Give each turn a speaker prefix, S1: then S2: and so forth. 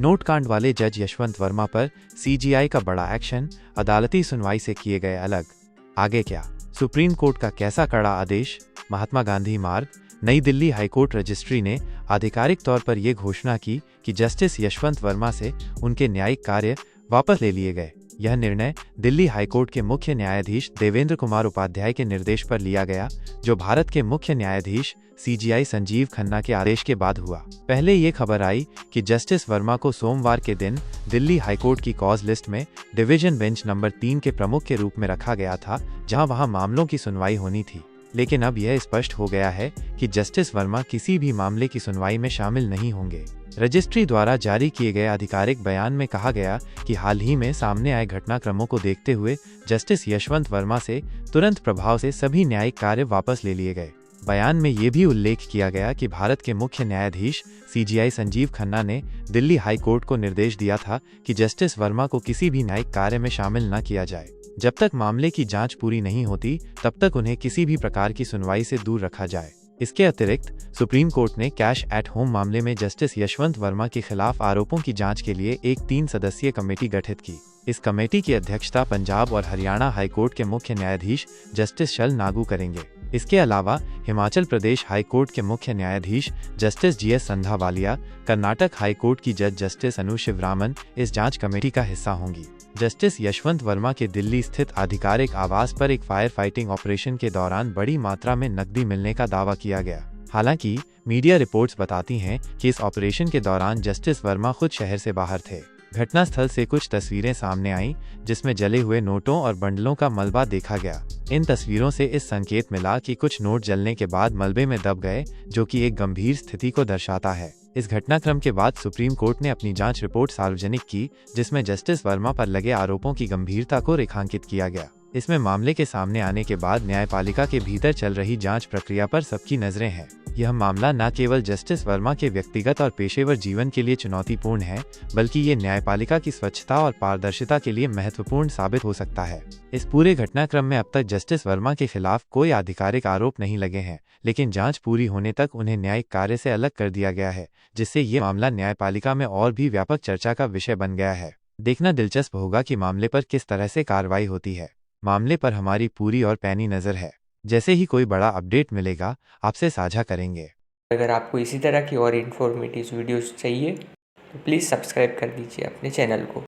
S1: Note कांड वाले जज यशवंत वर्मा पर सीजीआई का बड़ा एक्शन, अदालती सुनवाई से किए गए अलग। आगे क्या? सुप्रीम कोर्ट का कैसा कड़ा आदेश? महात्मा गांधी मार्ग। नई दिल्ली हाईकोर्ट रजिस्ट्री ने आधिकारिक तौर पर यह घोषणा की कि जस्टिस यशवंत वर्मा से उनके न्यायिक कार्य वापस ले लिए गए। यह निर्णय दिल्ली हाईकोर्ट के मुख्य न्यायाधीश देवेंद्र कुमार उपाध्याय के निर्देश पर लिया गया, जो भारत के मुख्य न्यायाधीश सीजीआई संजीव खन्ना के आदेश के बाद हुआ। पहले ये खबर आई कि जस्टिस वर्मा को सोमवार के दिन दिल्ली हाईकोर्ट की कॉज लिस्ट में डिवीजन बेंच नंबर 3 के प्रमुख के रूप में रखा गया था, जहां वहां मामलों की सुनवाई होनी थी। लेकिन अब यह स्पष्ट हो गया है कि जस्टिस वर्मा किसी भी मामले की सुनवाई में शामिल नहीं होंगे। रजिस्ट्री द्वारा जारी किए गए आधिकारिक बयान में कहा गया कि हाल ही में सामने आए घटनाक्रमों को देखते हुए जस्टिस यशवंत वर्मा से तुरंत प्रभाव से सभी न्यायिक कार्य वापस ले लिए गए। बयान में ये भी उल्लेख किया गया कि भारत के मुख्य न्यायाधीश सीजीआई संजीव खन्ना ने दिल्ली हाई कोर्ट को निर्देश दिया था कि जस्टिस वर्मा को किसी भी न्यायिक कार्य में शामिल न किया जाए। जब तक मामले की जांच पूरी नहीं होती, तब तक उन्हें किसी भी प्रकार की सुनवाई से दूर रखा जाए। इसके अतिरिक्त सुप्रीम कोर्ट ने कैश एट होम मामले में जस्टिस यशवंत वर्मा के खिलाफ आरोपों की जांच के लिए एक 3 सदस्यीय कमेटी गठित की। इस कमेटी की अध्यक्षता पंजाब और हरियाणा हाईकोर्ट के मुख्य न्यायाधीश जस्टिस शल नागू करेंगे। इसके अलावा हिमाचल प्रदेश हाईकोर्ट के मुख्य न्यायाधीश justice GS Sandhawalia, Karnataka high court की जज जस्टिस अनु शिवरामन इस जांच कमेटी का हिस्सा होंगी। जस्टिस यशवंत वर्मा के दिल्ली स्थित आधिकारिक आवास पर एक फायर फाइटिंग ऑपरेशन के दौरान बड़ी मात्रा में नकदी मिलने का दावा किया गया। हालांकि मीडिया रिपोर्ट्स बताती हैं कि इस ऑपरेशन के दौरान जस्टिस वर्मा खुद शहर से बाहर थे। घटनास्थल से कुछ तस्वीरें सामने आईं, जिसमें जले हुए नोटों और बंडलों का मलबा देखा गया। इन तस्वीरों से इस संकेत मिला कि कुछ नोट जलने के बाद मलबे में दब गए, जो कि एक गंभीर स्थिति को दर्शाता है। इस घटनाक्रम के बाद सुप्रीम कोर्ट ने अपनी जांच रिपोर्ट सार्वजनिक की, जिसमें जस्टिस वर्मा पर लगे आरोपों की गंभीरता को रेखांकित किया गया। इसमें मामले के सामने आने के बाद न्यायपालिका के भीतर चल रही जांच प्रक्रिया पर सबकी नजरें हैं। यह मामला न केवल जस्टिस वर्मा के व्यक्तिगत और पेशेवर जीवन के लिए चुनौतीपूर्ण है, बल्कि ये न्यायपालिका की स्वच्छता और पारदर्शिता के लिए महत्वपूर्ण साबित हो सकता है। इस पूरे घटनाक्रम में अब तक जस्टिस वर्मा के खिलाफ कोई आधिकारिक आरोप नहीं लगे हैं, लेकिन जांच पूरी होने तक उन्हें न्यायिक कार्य से अलग कर दिया गया है, जिससे ये मामला न्यायपालिका में और भी व्यापक चर्चा का विषय बन गया है। देखना दिलचस्प होगा कि मामले पर किस तरह से कार्रवाई होती है। मामले पर हमारी पूरी और पैनी नज़र है। जैसे ही कोई बड़ा अपडेट मिलेगा, आपसे साझा करेंगे।
S2: अगर आपको इसी तरह की और इन्फॉर्मेटिव वीडियोस चाहिए तो प्लीज़ सब्सक्राइब कर दीजिए अपने चैनल को।